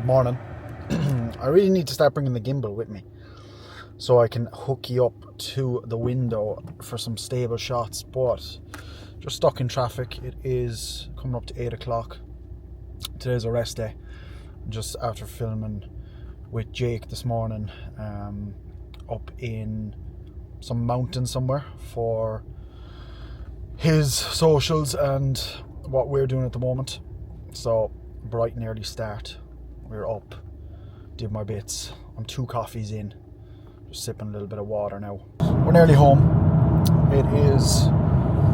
Morning. I really need to start bringing the gimbal with me so I can hook you up to the window for some stable shots, but just stuck in traffic. It is coming up to 8 o'clock. Today's a rest day. Just after filming with Jake this morning up in some mountain somewhere for his socials and what we're doing at the moment. So bright and early start. We're up, did my bits. I'm 2 coffees in, just sipping a little bit of water now. We're nearly home. It is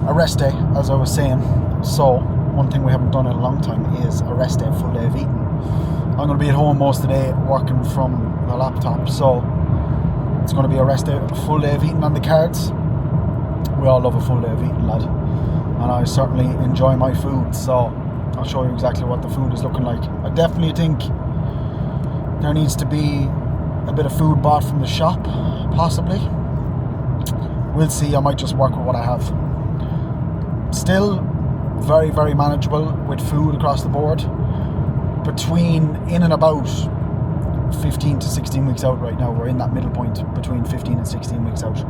a rest day, as I was saying. So one thing we haven't done in a long time is a rest day, full day of eating. I'm going to be at home most of the day working from the laptop, so it's going to be a rest day, a full day of eating on the cards. We all love a full day of eating, lad, and I certainly enjoy my food, so I'll show you exactly what the food is looking like. I definitely think there needs to be a bit of food bought from the shop, possibly. We'll see. I might just work with what I have. Still very, very manageable with food across the board. Between in and about 15 to 16 weeks out right now. We're in that middle point between 15 and 16 weeks out.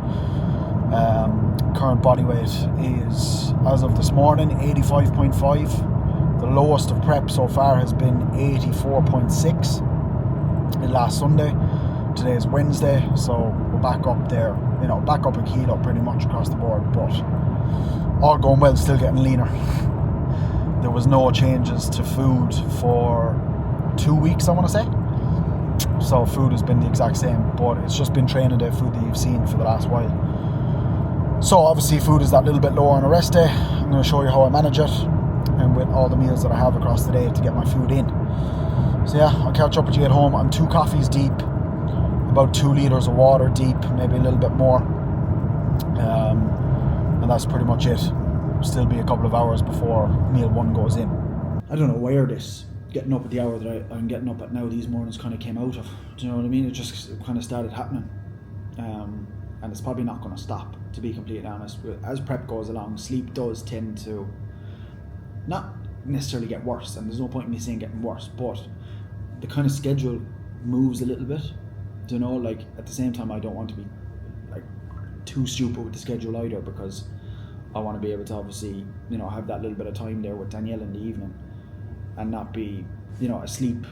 Current body weight is, as of this morning, 85.5. The lowest of prep so far has been 84.6 last Sunday. Today is Wednesday, so we're back up there, back up a kilo pretty much across the board, but all going well, still getting leaner. There was no changes to food for 2 weeks, I want to say. So food has been the exact same, but it's just been training day food that you've seen for the last while. So obviously food is that little bit lower on a rest day. I'm going to show you how I manage it, and with all the meals that I have across the day to get my food in. So yeah, I'll catch up with you at home. I'm 2 coffees deep, about 2 litres of water deep, maybe a little bit more, and that's pretty much it. Still be a couple of hours before meal 1 goes in. I don't know where this getting up at the hour that I'm getting up at now these mornings kind of came out of. Do you know what I mean? It just kind of started happening, and it's probably not going to stop, to be completely honest. As prep goes along, sleep does tend to not necessarily get worse, and there's no point in me saying getting worse, but the kind of schedule moves a little bit. Do you know, like at the same time I don't want to be like too stupid with the schedule either, because I want to be able to obviously, have that little bit of time there with Danielle in the evening and not be, asleep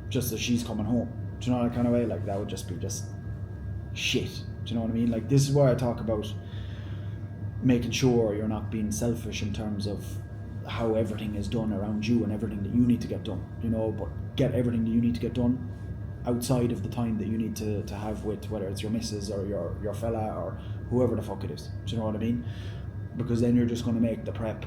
just as she's coming home. Do you know that kind of way? Like that would just be shit. Do you know what I mean? Like this is where I talk about making sure you're not being selfish in terms of how everything is done around you and everything that you need to get done, but get everything that you need to get done outside of the time that you need to have with, whether it's your missus or your fella or whoever the fuck it is. Do you know what I mean? Because then you're just going to make the prep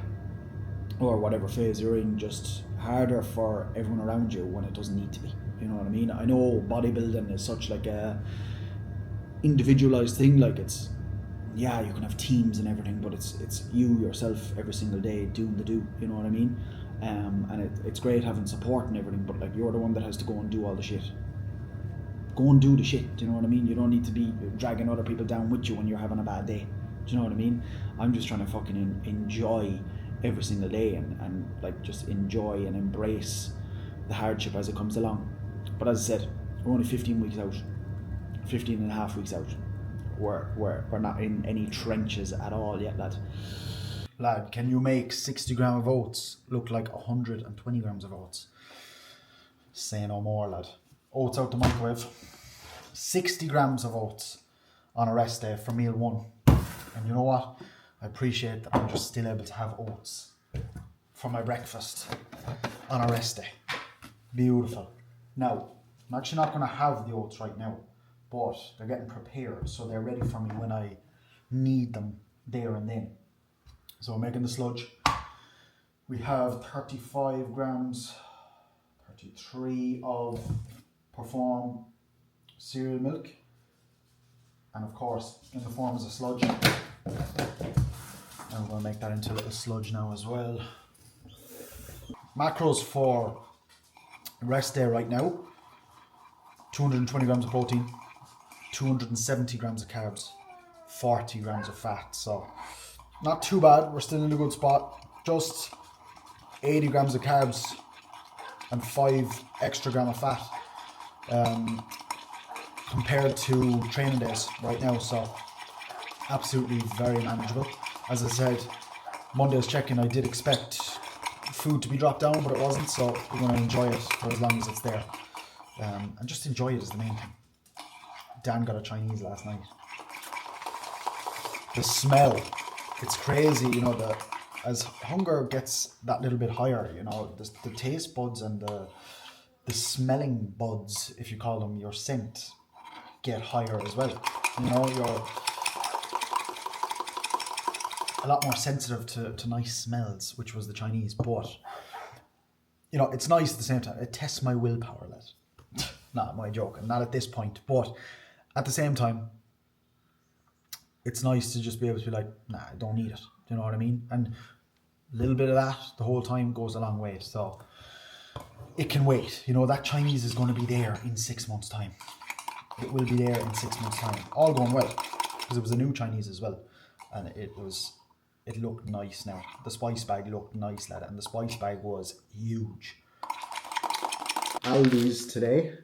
or whatever phase you're in just harder for everyone around you when it doesn't need to be. You know what I mean? I know bodybuilding is such like a individualized thing, like it's, yeah, you can have teams and everything, but it's you yourself every single day doing the do. You know what I mean? And it's great having support and everything, but like you're the one that has to go and do all the shit. Go and do the shit. Do you know what I mean? You don't need to be dragging other people down with you when you're having a bad day. Do you know what I mean? I'm just trying to fucking enjoy every single day and like just enjoy and embrace the hardship as it comes along. But as I said, we're only 15 weeks out, 15 and a half weeks out. We're not in any trenches at all yet, lad. Lad, can you make 60 grams of oats look like 120 grams of oats? Say no more, lad. Oats out the microwave. 60 grams of oats on a rest day for meal 1. And you know what? I appreciate that I'm just still able to have oats for my breakfast on a rest day. Beautiful. Now, I'm actually not going to have the oats right now, but they're getting prepared, so they're ready for me when I need them there and then. So we're making the sludge. We have 35 grams, 33 of Perform cereal milk, and of course in the form as a sludge. I'm going to make that into a little sludge now as well. Macros for rest day right now: 220 grams of protein, 270 grams of carbs, 40 grams of fat. So not too bad, we're still in a good spot. Just 80 grams of carbs and 5 extra gram of fat compared to training days right now. So absolutely very manageable. As I said, Monday's check-in, I did expect food to be dropped down, but it wasn't, so we're going to enjoy it for as long as it's there. And just enjoy it is the main thing. Dan got a Chinese last night. The smell, it's crazy, you know, as hunger gets that little bit higher, you know, the taste buds and the smelling buds, if you call them, your scent, get higher as well. You know, you're a lot more sensitive to nice smells, which was the Chinese, but you know, it's nice at the same time. It tests my willpower, lad. Not my joke, and not at this point, but at the same time, it's nice to just be able to be like, nah, I don't need it. Do you know what I mean? And a little bit of that the whole time goes a long way. So it can wait. You know, that Chinese is going to be there in 6 months' time. It will be there in 6 months' time. All going well, because it was a new Chinese as well, and it looked nice now. The spice bag looked nice, lad, and the spice bag was huge. Aldi's today.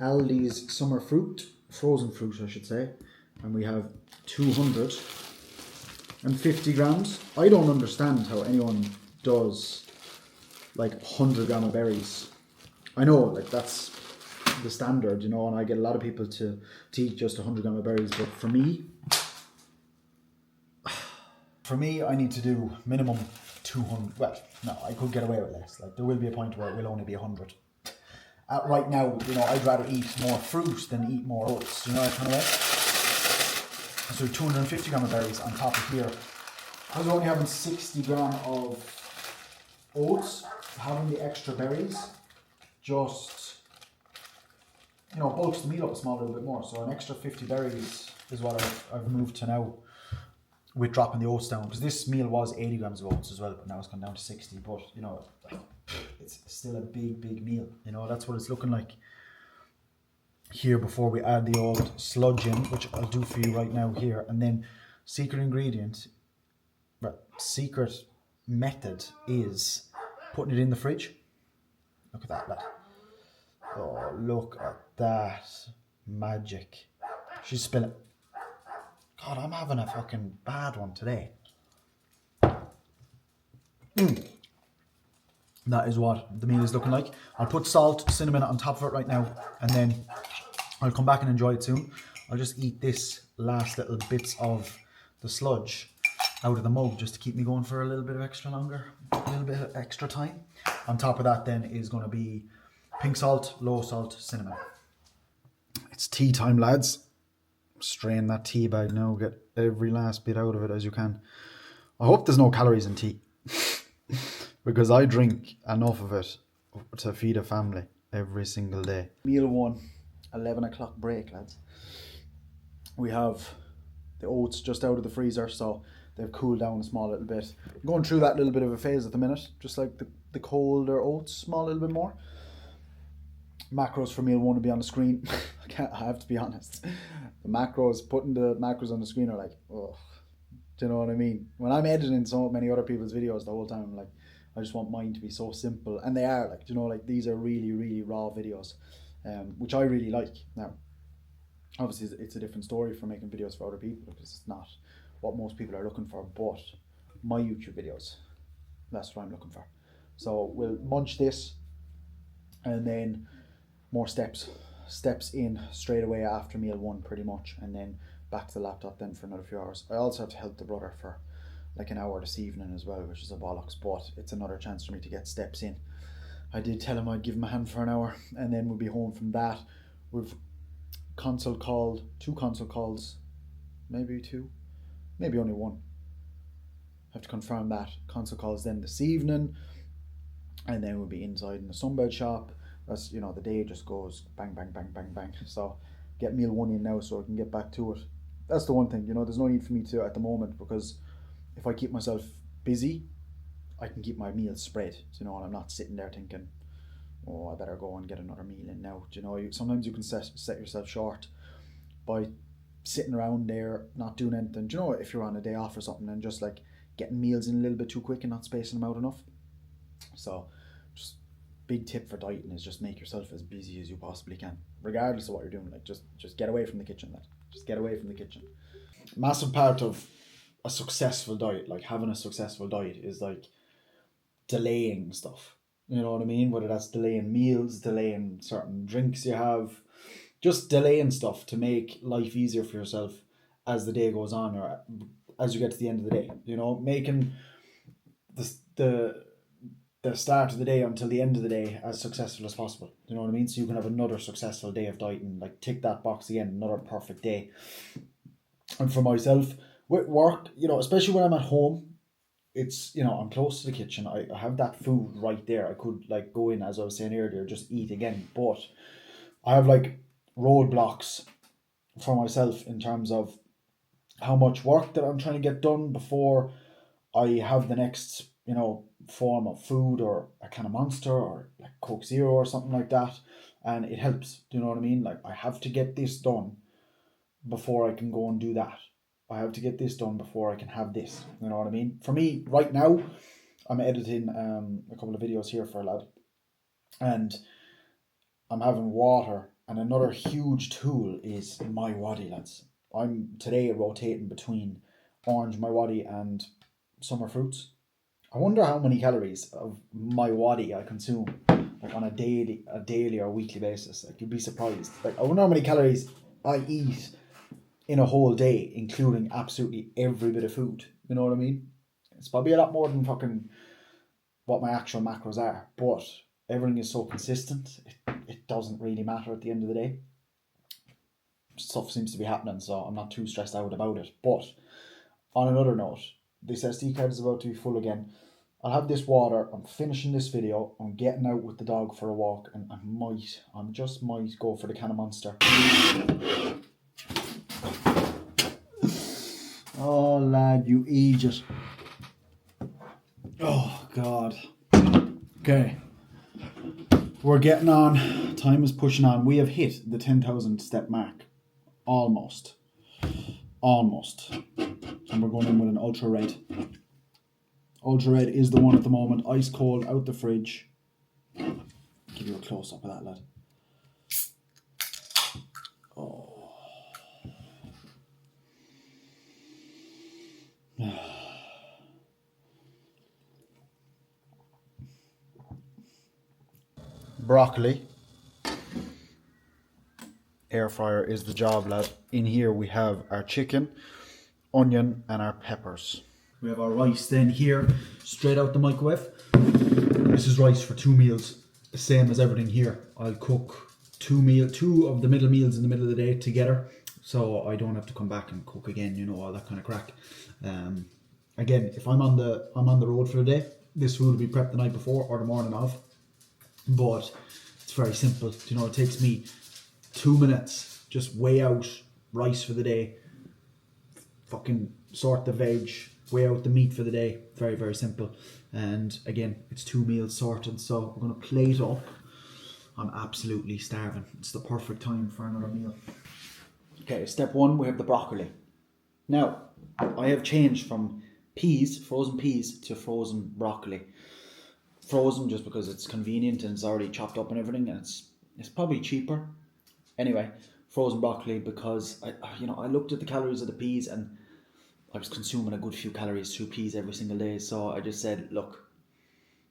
Aldi's summer fruit, frozen fruit I should say, and we have 250 grams. I don't understand how anyone does like 100 gram of berries. I know, like, that's the standard, you know, and I get a lot of people to eat just 100 gram of berries, but for me, I need to do minimum 200. Well, no, I could get away with less. Like, there will be a point where it will only be 100. Right now, you know, I'd rather eat more fruit than eat more oats. You know that kind of way? So 250 gram of berries on top of here. I was only having 60 gram of oats. Having the extra berries just, you know, bulks the meal up a small little bit more. So an extra 50 berries is what I've moved to now, with dropping the oats down, because this meal was 80 grams of oats as well, but now it's gone down to 60. But you know, it's still a big meal. You know, that's what it's looking like here before we add the old sludge in, which I'll do for you right now here. And then secret ingredient, well, secret method is putting it in the fridge. Look at that, lad. Oh, look at that magic. She's spilling. God, I'm having a fucking bad one today. That is what the meal is looking like. I'll put salt, cinnamon on top of it right now, and then I'll come back and enjoy it soon. I'll just eat this last little bits of the sludge out of the mug just to keep me going for a little bit of extra longer, a little bit of extra time. On top of that then is going to be pink salt, low salt, cinnamon. It's tea time, lads. Strain that tea bag now, get every last bit out of it as you can. I hope there's no calories in tea because I drink enough of it to feed a family every single day. Meal 1, 11 o'clock break, lads. We have the oats just out of the freezer, so they've cooled down a small little bit. I'm going through that little bit of a phase at the minute, just like the colder oats, small little bit more. Macros for meal 1 to be on the screen. I have to be honest. The macros, putting the macros on the screen are like, oh, do you know what I mean? When I'm editing so many other people's videos the whole time, I'm like, I just want mine to be so simple. And they are, like, you know, like, these are really raw videos, which I really like. Now, obviously it's a different story for making videos for other people because it's not what most people are looking for, but my YouTube videos, that's what I'm looking for. So we'll munch this and then more steps in straight away after meal 1 pretty much, and then back to the laptop then for another few hours. I also have to help the brother for like an hour this evening as well, which is a bollocks, but it's another chance for me to get steps in. I did tell him I'd give him a hand for an hour, and then we'll be home from that. We've two console calls, maybe 2, maybe only 1. Have to confirm that. Console calls then this evening, and then we'll be inside in the sunbed shop. That's, you know, the day just goes bang, bang, bang, bang, bang. So get meal 1 in now so I can get back to it. That's the one thing, you know, there's no need for me to at the moment, because if I keep myself busy, I can keep my meals spread, you know, and I'm not sitting there thinking, oh, I better go and get another meal in now. You know, sometimes you can set yourself short by sitting around there, not doing anything. You know, if you're on a day off or something and just like getting meals in a little bit too quick and not spacing them out enough. So just big tip for dieting is just make yourself as busy as you possibly can, regardless of what you're doing. Like just get away from the kitchen, lad. Just get away from the kitchen. Massive part of a successful diet, like having a successful diet, is like delaying stuff. You know what I mean? Whether that's delaying meals, delaying certain drinks you have, just delaying stuff to make life easier for yourself as the day goes on, or as you get to the end of the day. You know, making the start of the day until the end of the day as successful as possible. You know what I mean? So you can have another successful day of dieting, like tick that box again, another perfect day. And for myself, with work, you know, especially when I'm at home, it's, you know, I'm close to the kitchen. I have that food right there. I could like go in, as I was saying earlier, just eat again. But I have like roadblocks for myself in terms of how much work that I'm trying to get done before I have the next, you know, form of food, or a can of Monster, or like Coke Zero or something like that. And it helps. Do you know what I mean? Like, I have to get this done before I can go and do that. I have to get this done before I can have this. You know what I mean? For me, right now, I'm editing a couple of videos here for a lad, and I'm having water. And another huge tool is my waddy, lads. I'm today rotating between orange my waddy and summer fruits. I wonder how many calories of my waddy I consume, like on a daily or weekly basis. Like, you'd be surprised. Like, I wonder how many calories I eat in a whole day, including absolutely every bit of food. You know what I mean? It's probably a lot more than fucking what my actual macros are, but everything is so consistent, it doesn't really matter at the end of the day. Stuff seems to be happening, so I'm not too stressed out about it. But on another note, this SD card is about to be full again. I'll have this water, I'm finishing this video, I'm getting out with the dog for a walk, and I just might go for the can of Monster. Oh lad, you idiot. Oh God. Okay. We're getting on. Time is pushing on. We have hit the 10,000 step mark. Almost. And we're going in with an ultra red. Ultra red is the one at the moment. Ice cold, out the fridge. Give you a close up of that, lad. Oh. Broccoli. Air fryer is the job, lad. In here we have our chicken, onion, and our peppers. We have our rice then here, straight out the microwave. This is rice for 2 meals, the same as everything here. I'll cook two of the middle meals in the middle of the day together, so I don't have to come back and cook again, you know, all that kind of crack. Again, if I'm on the road for the day, this food will be prepped the night before or the morning of. But it's very simple. You know, it takes me 2 minutes, just weigh out rice for the day, fucking sort the veg, weigh out the meat for the day. Very, very simple. And again, it's 2 meals sorted, so I'm going to plate up. I'm absolutely starving. It's the perfect time for another meal. Okay, step 1, we have the broccoli. Now, I have changed from frozen peas, to frozen broccoli. Frozen just because it's convenient and it's already chopped up and everything, and it's probably cheaper. Anyway, frozen broccoli because I looked at the calories of the peas and I was consuming a good few calories through peas every single day. So I just said, look,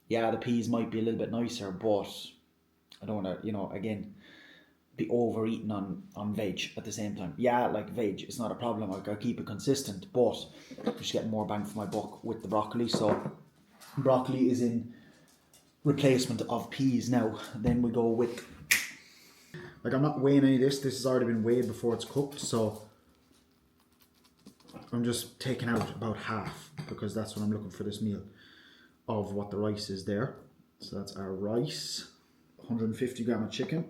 yeah, the peas might be a little bit nicer, but I don't want to, again, be overeating on veg at the same time. Yeah, like veg, it's not a problem. I'll keep it consistent, but I'm just getting more bang for my buck with the broccoli. So broccoli is in replacement of peas now. Then we go with, like, I'm not weighing any of this. This has already been weighed before it's cooked, so I'm just taking out about half because that's what I'm looking for this meal of what the rice is there. So that's our rice, 150 gram of chicken.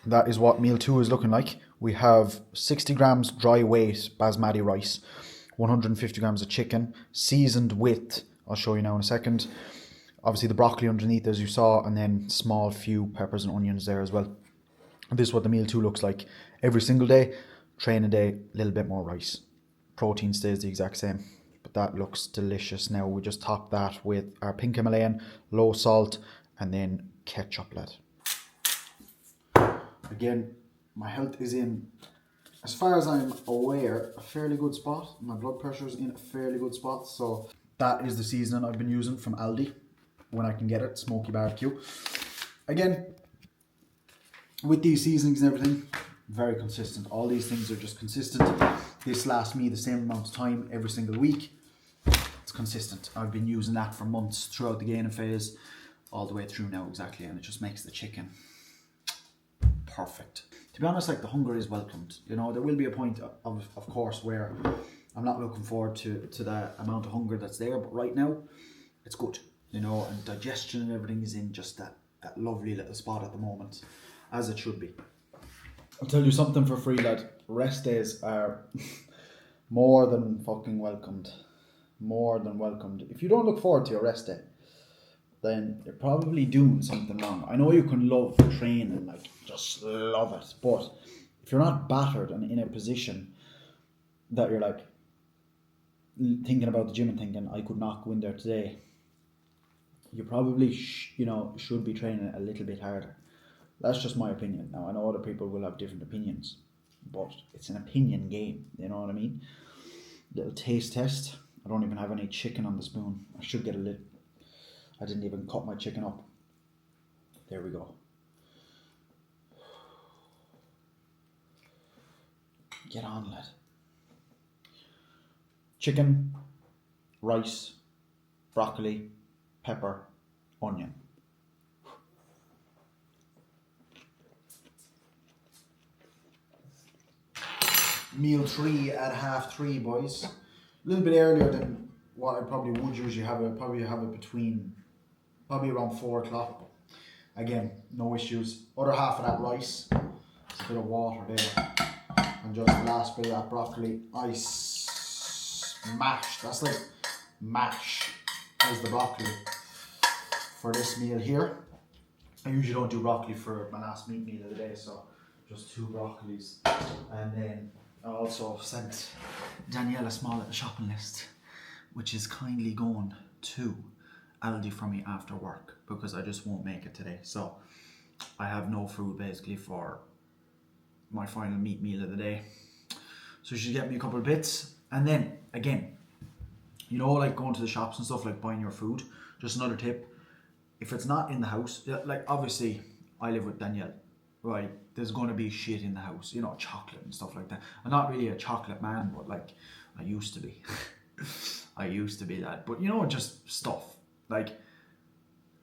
That is what meal 2 is looking like. We have 60 grams dry weight basmati rice, 150 grams of chicken, seasoned with, I'll show you now in a second, obviously the broccoli underneath as you saw, and then small few peppers and onions there as well. And this is what the meal 2 looks like. Every single day, training day, a little bit more rice. Protein stays the exact same, but That looks delicious. Now we just top that with our pink Himalayan, low salt, and then ketchup, lad. Again, my health is in, as far as I'm aware, a fairly good spot. My blood pressure is in a fairly good spot. So that is the seasoning I've been using from Aldi when I can get it, smoky barbecue. Again, with these seasonings and everything, very consistent. All these things are just consistent. This lasts me the same amount of time every single week. It's consistent. I've been using that for months throughout the gaining phase, all the way through now exactly, and it just makes the chicken perfect. To be honest, like, the hunger is welcomed. You know, there will be a point of course where I'm not looking forward to that amount of hunger that's there, but right now it's good, you know, and digestion and everything is in just that lovely little spot at the moment, as it should be. I'll tell you something for free, lad. Rest days are more than fucking welcomed. More than welcomed. If you don't look forward to your rest day, then you're probably doing something wrong. I know you can love training, like, just love it, but if you're not battered and in a position that you're like thinking about the gym and thinking, I could not go in there today, you probably should be training a little bit harder. That's just my opinion. Now, I know other people will have different opinions, but it's an opinion game, you know what I mean? Little taste test. I don't even have any chicken on the spoon. I should get a little. I didn't even cut my chicken up. There we go. Get on, lad. Chicken, rice, broccoli, pepper, onion. Meal 3 at 3:30, boys. A little bit earlier than what I probably would usually have it. Probably around 4 o'clock. Again, no issues. Other half of that rice, there's a bit of water there, and just the last bit of that broccoli. I smash. That's like mash as the broccoli for this meal here. I usually don't do broccoli for my last meat meal of the day, so just 2 broccolis, and then I also sent Danielle a small little shopping list, which is kindly going to Aldi for me after work, because I just won't make it today. So I have no food basically for my final meat meal of the day. So she get me a couple of bits, and then again, you know, like going to the shops and stuff, like buying your food. Just another tip: if it's not in the house, like obviously I live with Danielle, right? There's going to be shit in the house, you know, chocolate and stuff like that. I'm not really a chocolate man, but like I used to be. I used to be that, but you know, just stuff. Like,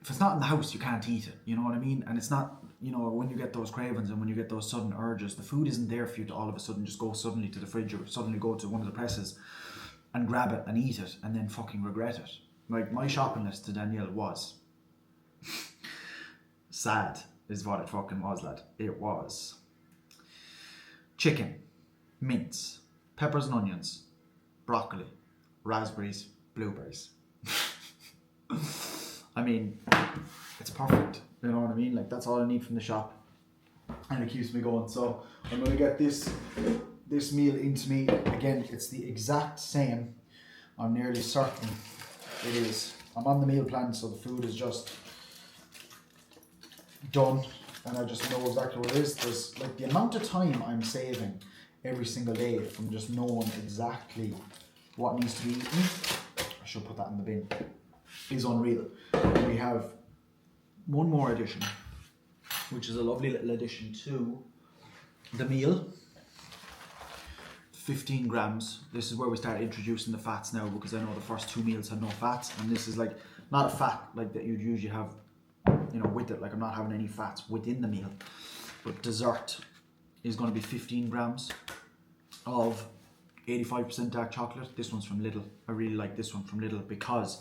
if it's not in the house, you can't eat it, you know what I mean? And it's not, you know, when you get those cravings and when you get those sudden urges, the food isn't there for you to all of a sudden just go suddenly to the fridge or suddenly go to one of the presses and grab it and eat it and then fucking regret it. Like, my shopping list to Danielle was sad, is what it fucking was, lad. It was chicken, mince, peppers and onions, broccoli, raspberries, blueberries. I mean, it's perfect, you know what I mean? Like, that's all I need from the shop, and it keeps me going. So I'm going to get this meal into me. Again, it's the exact same. I'm nearly certain it is. I'm on the meal plan, so the food is just done, and I just know exactly what it is. There's like the amount of time I'm saving every single day from just knowing exactly what needs to be eaten. I should put that in the bin. Is unreal. We have one more addition, which is a lovely little addition to the meal. 15 grams. This is where we start introducing the fats now, because I know the first 2 meals had no fats, and this is like not a fat like that you'd usually have, you know, with it. Like, I'm not having any fats within the meal. But dessert is going to be 15 grams of 85% dark chocolate. This one's from Lidl. I really like this one from Lidl, because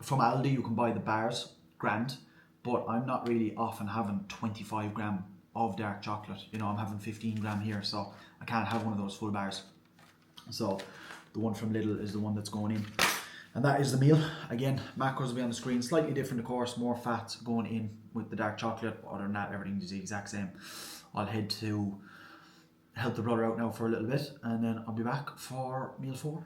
from Aldi you can buy the bars, grand, but I'm not really often having 25 gram of dark chocolate. You know, I'm having 15 gram here, so I can't have one of those full bars. So the one from Lidl is the one that's going in. And that is the meal. Again, macros will be on the screen. Slightly different, of course, more fat going in with the dark chocolate. Other than that, everything is the exact same. I'll head to help the brother out now for a little bit, and then I'll be back for meal 4.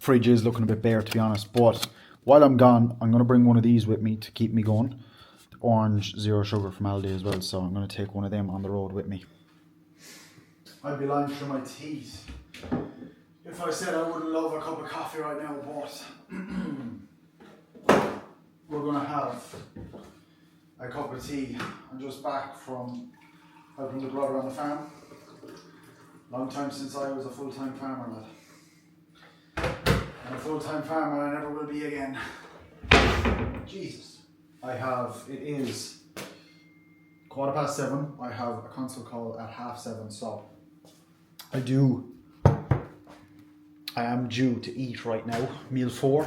Fridge is looking a bit bare, to be honest, but while I'm gone, I'm going to bring one of these with me to keep me going. The orange zero sugar from Aldi as well, so I'm going to take one of them on the road with me. I'd be lying through my teeth if I said I wouldn't love a cup of coffee right now, but we're going to have a cup of tea. I'm just back from helping the brother on the farm. Long time since I was a full-time farmer, lad. And a full-time farmer I never will be again. Jesus. It is 7:15. I have a consult call at 7:30, so I am due to eat right now, meal 4,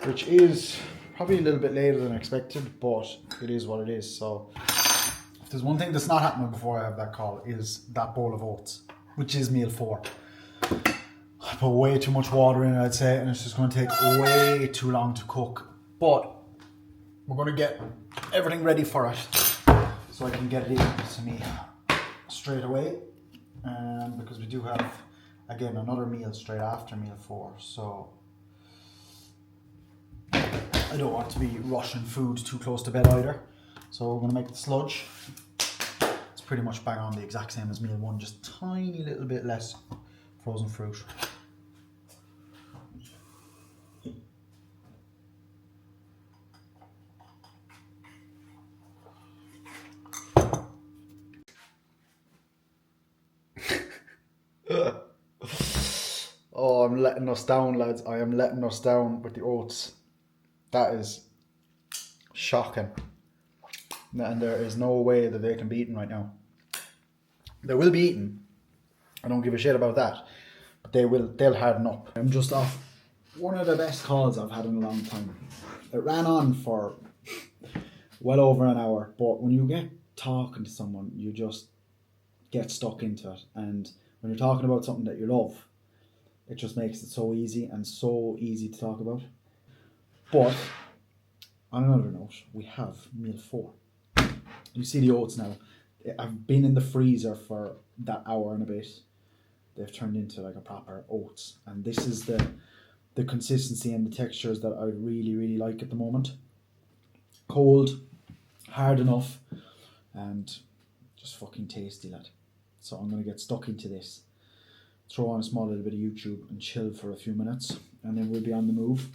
which is probably a little bit later than expected, but it is what it is. So if there's one thing that's not happening before I have that call, is that bowl of oats, which is meal 4. I put way too much water in it, I'd say, and it's just going to take way too long to cook. But we're going to get everything ready for it so I can get it into me straight away. Because we do have, again, another meal straight after meal 4. So I don't want to be rushing food too close to bed either. So we're going to make the sludge. It's pretty much bang on the exact same as meal 1, just tiny little bit less frozen fruit. Oh, I'm letting us down, lads. I am letting us down with the oats. That is shocking. And there is no way that they can be eaten right now. They will be eaten. I don't give a shit about that. But they'll harden up. I'm just off one of the best calls I've had in a long time. It ran on for well over an hour, but when you get talking to someone, you just get stuck into it. And when you're talking about something that you love, it just makes it so easy and so easy to talk about. But on another note, we have meal 4. You see the oats now. I've been in the freezer for that hour and a bit. They've turned into like a proper oats, and this is the consistency and the textures that I really, really like at the moment. Cold, hard enough, and just fucking tasty, lad. So I'm going to get stuck into this, throw on a small little bit of YouTube and chill for a few minutes, and then we'll be on the move.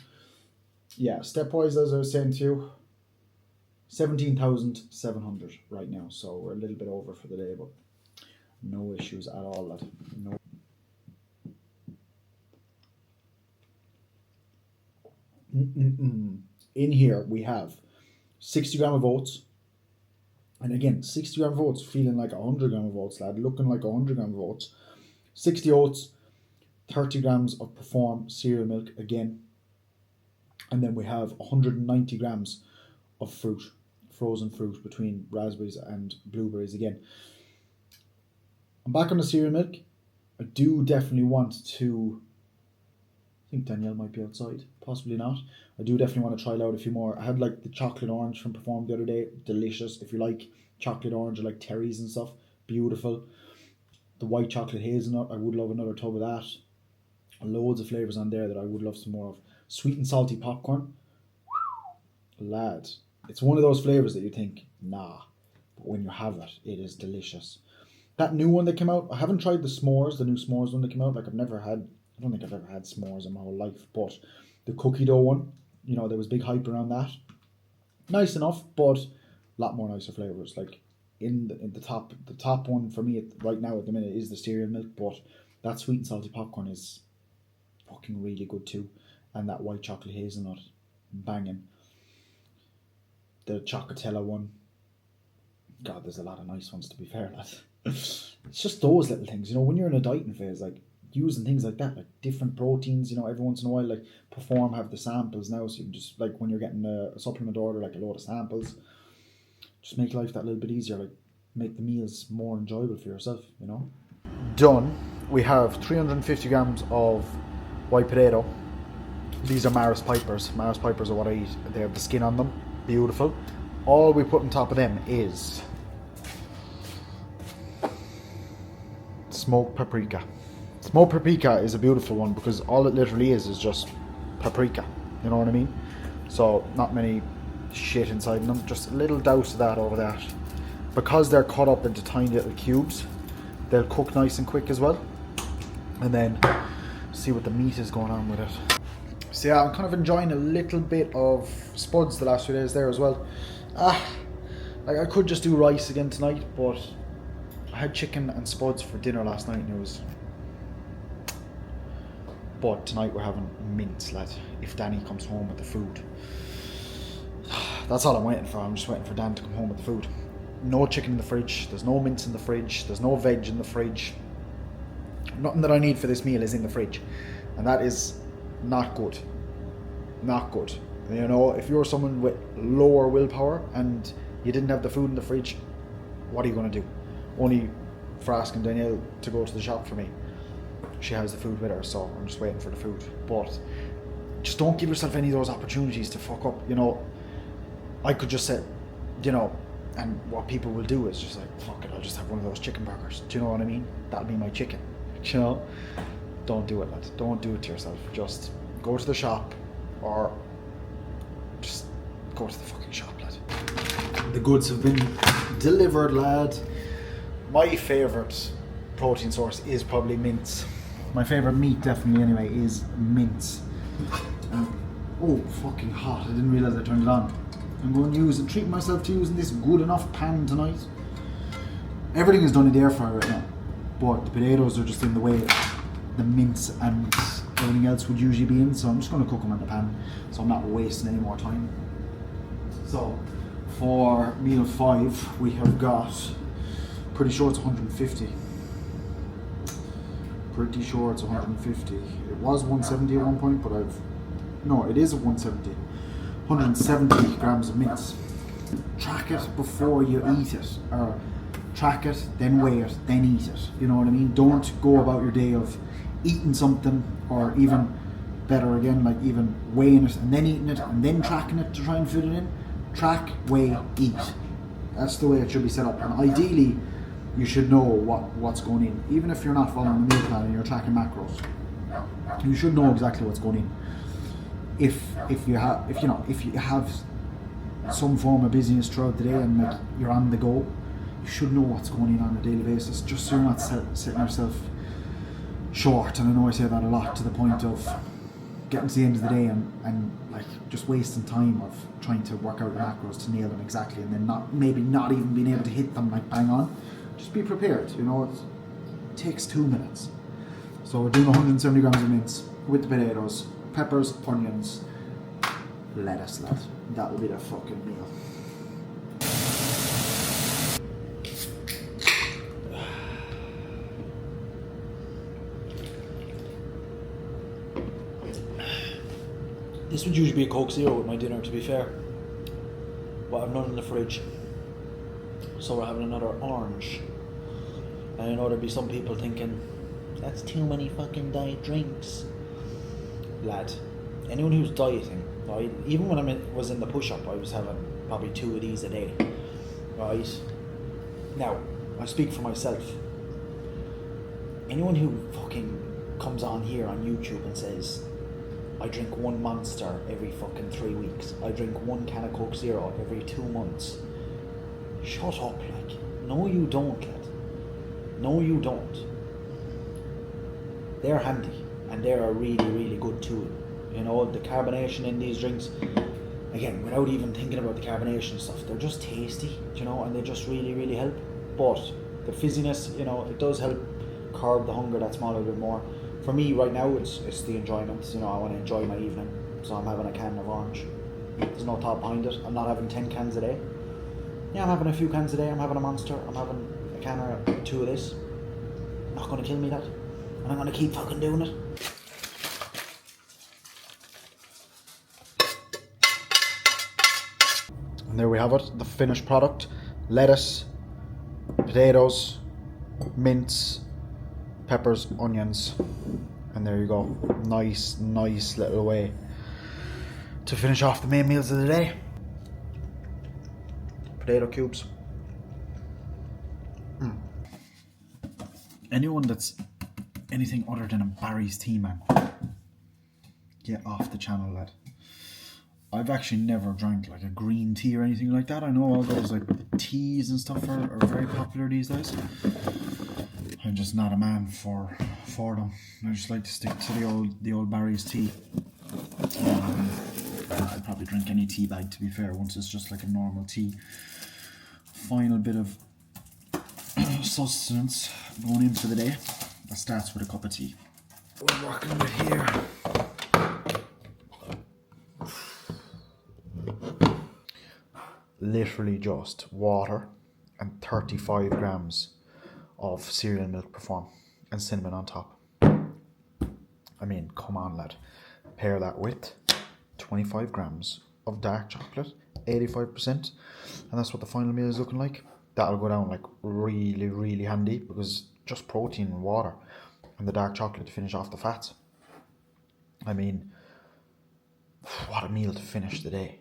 Yeah, stepwise, as I was saying to you, 17,700 right now, so we're a little bit over for the day, but no issues at all, lad. No. In here we have 60 gram of oats, and again 60 gram of oats feeling like 100 gram of oats, lad, looking like 100 gram of oats. 60 oats, 30 grams of Perform cereal milk again, and then we have 190 grams of fruit, frozen fruit, between raspberries and blueberries again. I'm back on the cereal milk. I do definitely want to, I think Danielle might be outside, possibly not. I do definitely want to try out a few more. I had like the chocolate orange from Perform the other day, delicious. If you like chocolate orange or like Terry's and stuff, beautiful. The white chocolate hazelnut, I would love another tub of that. Loads of flavours on there that I would love some more of. Sweet and salty popcorn, lad, it's one of those flavours that you think, nah, but when you have it, it is delicious. That new one that came out, I haven't tried the s'mores, the new s'mores one that came out. Like I don't think I've ever had s'mores in my whole life, but the cookie dough one, you know, there was big hype around that. Nice enough, but a lot more nicer flavours. Like in the top one for me right now at the minute is the cereal milk, but that sweet and salty popcorn is fucking really good too. And that white chocolate hazelnut, banging. The Chocolatella one, God, there's a lot of nice ones, to be fair, lad. It's just those little things, you know, when you're in a dieting phase, like using things like that, like different proteins, you know, every once in a while, like Perform have the samples now, so you can just, like when you're getting a supplement order, like a load of samples, just make life that little bit easier, like make the meals more enjoyable for yourself, you know. Done. We have 350 grams of white potato. These are Maris Pipers. Maris Pipers are what I eat. They have the skin on them. Beautiful. All we put on top of them is smoked paprika. Smoked paprika is a beautiful one because all it literally is just paprika. You know what I mean? So not many shit inside them, just a little douse of that over that. Because they're cut up into tiny little cubes, they'll cook nice and quick as well. And then see what the meat is going on with it. So yeah, I'm kind of enjoying a little bit of spuds the last few days there as well. Like I could just do rice again tonight, but I had chicken and spuds for dinner last night and it was... But tonight we're having mince, lad, if Danny comes home with the food. That's all I'm waiting for. I'm just waiting for Dan to come home with the food. No chicken in the fridge, there's no mince in the fridge, there's no veg in the fridge. Nothing that I need for this meal is in the fridge. And that is not good. Not good. You know, if you're someone with lower willpower and you didn't have the food in the fridge, what are you going to do? Only for asking Danielle to go to the shop for me. She has the food with her, so I'm just waiting for the food. But just don't give yourself any of those opportunities to fuck up. You know, I could just say, you know, and what people will do is just like, fuck it, I'll just have one of those chicken burgers. Do you know what I mean? That'll be my chicken. You know? Don't do it, lad. Don't do it to yourself. Just go to the shop or just go to the fucking shop, lad. The goods have been delivered, lad. My favourite protein source is probably mince. My favourite meat, definitely anyway, is mince. Oh, fucking hot. I didn't realise I turned it on. I'm going to use and treat myself to using this good enough pan tonight. Everything is done in the air fryer right now, but the potatoes are just in the way the mince and everything else would usually be in, so I'm just going to cook them in the pan so I'm not wasting any more time. So for meal 5 we have got, pretty sure it's 150. Pretty sure it's 150. It was 170 at one point, but no, it is 170. 170 grams of mince. Track it before you eat it, or track it, then weigh it, then eat it. You know what I mean? Don't go about your day of eating something, or even better again, like even weighing it and then eating it and then tracking it to try and fit it in. Track, weigh, eat. That's the way it should be set up. And ideally, you should know what's going in. Even if you're not following the meal plan and you're tracking macros, you should know exactly what's going in. If you have some form of busyness throughout the day and like you're on the go, you should know what's going in on a daily basis, just so you're not setting yourself short. And I know I say that a lot, to the point of getting to the end of the day and like just wasting time of trying to work out your macros to nail them exactly, and then maybe not even being able to hit them like bang on. Just be prepared, you know, it takes 2 minutes. So we're doing 170 grams of mince with the potatoes, peppers, onions, lettuce, lad. That will be the fucking meal. This would usually be a Coke Zero with my dinner, to be fair. But I've none in the fridge. So we're having another orange. And I know there'll be some people thinking, that's too many fucking diet drinks. Lad, anyone who's dieting, right? Even when I was in the push-up, I was having probably 2 of these a day, right? Now, I speak for myself. Anyone who fucking comes on here on YouTube and says, I drink 1 Monster every fucking 3 weeks, I drink 1 can of Coke Zero every 2 months. Shut up, like. No you don't, lad. No you don't. They're handy, and they're a really, really good tool. You know, the carbonation in these drinks, again, without even thinking about the carbonation stuff, they're just tasty, you know, and they just really, really help. But the fizziness, you know, it does help curb the hunger that small a bit more. For me right now, it's the enjoyment. You know, I want to enjoy my evening, so I'm having a can of orange. There's no thought behind it. I'm not having 10 cans a day. Yeah, I'm having a few cans a day. I'm having a Monster. I'm having a can or 2 of this. Not going to kill me, that. And I'm going to keep fucking doing it. And there we have it, the finished product. Lettuce, potatoes, mince, peppers, onions. And there you go. Nice little way to finish off the main meals of the day. Potato cubes. Anyone that's anything other than a Barry's tea, man. Get off the channel, lad. I've actually never drank like a green tea or anything like that. I know all those like teas and stuff are very popular these days. I'm just not a man for them. I just like to stick to the old Barry's tea. I'd probably drink any tea bag, to be fair, once it's just like a normal tea. Final bit of sustenance going into the day. That starts with a cup of tea. We're working with here. Literally just water and 35 grams of cereal milk Perform and cinnamon on top. I mean, come on, lad. Pair that with 25 grams of dark chocolate, 85%, and that's what the final meal is looking like. That'll go down like really, really handy because just protein and water and the dark chocolate to finish off the fats. I mean, what a meal to finish the day.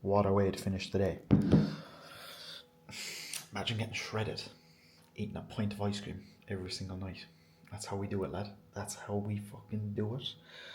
What a way to finish the day. Imagine getting shredded, eating a pint of ice cream every single night. That's how we do it, lad. That's how we fucking do it.